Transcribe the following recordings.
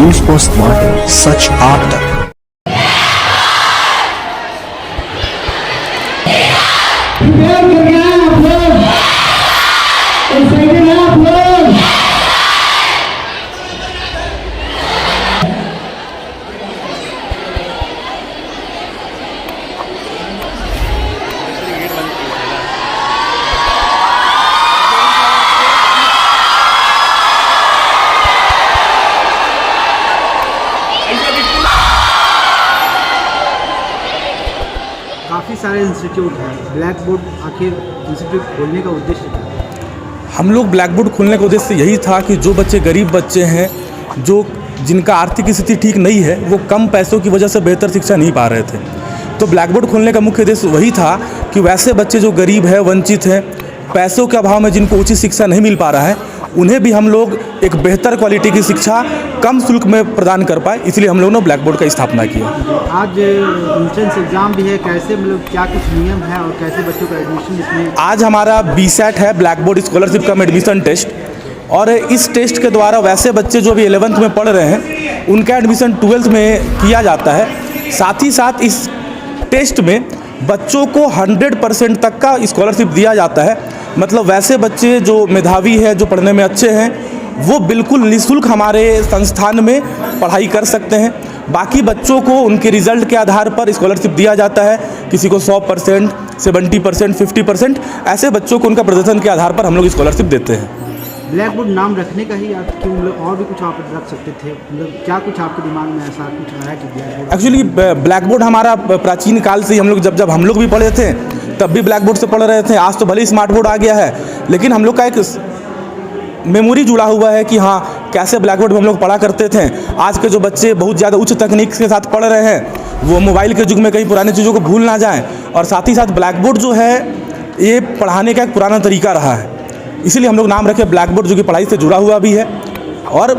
News postmortem सच आप तक। काफ़ी सारे इंस्टीट्यूट हैं, ब्लैक बोर्ड आखिर इंस्टीट्यूट खोलने का उद्देश्य क्या है? हम लोग ब्लैक बोर्ड खोलने का उद्देश्य यही था कि जो बच्चे गरीब बच्चे हैं, जो जिनका आर्थिक स्थिति ठीक नहीं है, वो कम पैसों की वजह से बेहतर शिक्षा नहीं पा रहे थे, तो ब्लैक बोर्ड खोलने का मुख्य उद्देश्य वही था कि वैसे बच्चे जो गरीब हैं, वंचित हैं, पैसों के अभाव में जिनको उचित शिक्षा नहीं मिल पा रहा है, उन्हें भी हम लोग एक बेहतर क्वालिटी की शिक्षा कम शुल्क में प्रदान कर पाए, इसलिए हम लोग ने ब्लैक बोर्ड का स्थापना किया। आज एंट्रेंस एग्ज़ाम भी है, कैसे मतलब क्या कुछ नियम है और कैसे बच्चों का एडमिशन इसमें? आज हमारा BSET है, ब्लैक बोर्ड स्कॉलरशिप कम एडमिशन टेस्ट, और इस टेस्ट के द्वारा वैसे बच्चे जो अभी 11th में पढ़ रहे हैं उनका एडमिशन 12th में किया जाता है। साथ ही साथ इस टेस्ट में बच्चों को 100% तक का स्कॉलरशिप दिया जाता है, मतलब वैसे बच्चे जो मेधावी है, जो पढ़ने में अच्छे हैं, वो बिल्कुल निःशुल्क हमारे संस्थान में पढ़ाई कर सकते हैं। बाकी बच्चों को उनके रिज़ल्ट के आधार पर स्कॉलरशिप दिया जाता है, किसी को 100%, 70%, 50%, ऐसे बच्चों को उनका प्रदर्शन के आधार पर हम लोग स्कॉलरशिप देते हैं। ब्लैक बोर्ड नाम रखने का ही आप क्यों, मतलब और भी कुछ आप रख सकते थे, मतलब क्या कुछ आपके दिमाग में ऐसा कुछ आया कि black board? Actually black board हमारा प्राचीन काल से ही हम लोग जब हम लोग भी पढ़े थे तब भी ब्लैक बोर्ड से पढ़ रहे थे। आज तो भले ही स्मार्ट बोर्ड आ गया है, लेकिन हम लोग का एक मेमोरी जुड़ा हुआ है कि हाँ, कैसे ब्लैक बोर्ड में हम लोग पढ़ा करते थे। आज के जो बच्चे बहुत ज़्यादा उच्च तकनीक के साथ पढ़ रहे हैं, वो मोबाइल के युग में कई पुरानी चीज़ों को भूल ना जाएं, और साथ ही साथ ब्लैक बोर्ड जो है ये पढ़ाने का एक पुराना तरीका रहा है, इसीलिए हम लोग नाम रखे ब्लैक बोर्ड, जो कि पढ़ाई से जुड़ा हुआ भी है और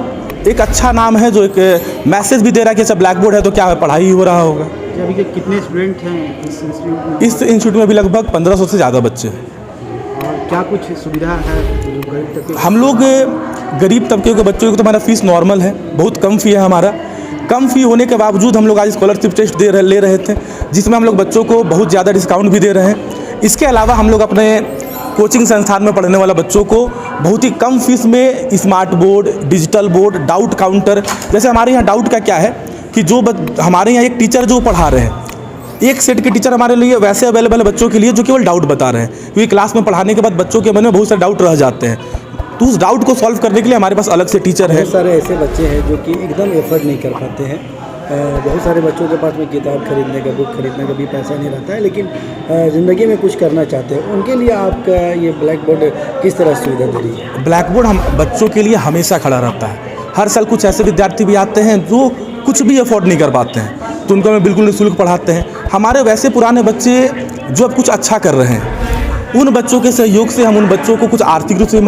एक अच्छा नाम है, जो एक मैसेज भी दे रहा है कि अच्छा ब्लैक बोर्ड है तो क्या है, पढ़ाई ही हो रहा होगा। अभी के कितने स्टूडेंट हैं इस इंस्टीट्यूट में? इस इंस्टीट्यूट में भी लगभग 1500 से ज़्यादा बच्चे हैं। और क्या कुछ सुविधा है जो गरीब तबके? हम लोग गरीब तबके के बच्चों को तो हमारा फ़ीस नॉर्मल है, बहुत कम फ़ी है हमारा। कम फ़ी होने के बावजूद हम लोग आज स्कॉलरशिप टेस्ट ले रहे थे, जिसमें हम लोग बच्चों को बहुत ज़्यादा डिस्काउंट भी दे रहे हैं। इसके अलावा हम लोग अपने कोचिंग संस्थान में पढ़ने वाला बच्चों को बहुत ही कम फीस में smart board, digital board, doubt counter, जैसे हमारे यहाँ डाउट का क्या है कि जो हमारे यहाँ एक टीचर जो पढ़ा रहे हैं, एक सेट के टीचर हमारे लिए वैसे अवेलेबल है बच्चों के लिए जो केवल डाउट बता रहे हैं, क्योंकि क्लास में पढ़ाने के बाद बच्चों के मन में बहुत सारे डाउट रह जाते हैं, तो उस डाउट को सॉल्व करने के लिए हमारे पास अलग से टीचर है। बहुत सारे ऐसे बच्चे हैं जो कि एकदम एफर्ट नहीं कर पाते हैं। बहुत सारे बच्चों के पास में किताब खरीदने का, बुक खरीदने का भी पैसा नहीं रहता है, लेकिन ज़िंदगी में कुछ करना चाहते हैं, उनके लिए आपका ये ब्लैक बोर्ड किस तरह सुविधा दे रही है? ब्लैक बोर्ड हम बच्चों के लिए हमेशा खड़ा रहता है। हर साल कुछ ऐसे विद्यार्थी भी आते हैं जो कुछ भी अफोर्ड नहीं कर पाते हैं, तो उनको हमें बिल्कुल निःशुल्क पढ़ाते हैं। हमारे वैसे पुराने बच्चे जो अब कुछ अच्छा कर रहे हैं, उन बच्चों के सहयोग से हम उन बच्चों को कुछ आर्थिक रूप से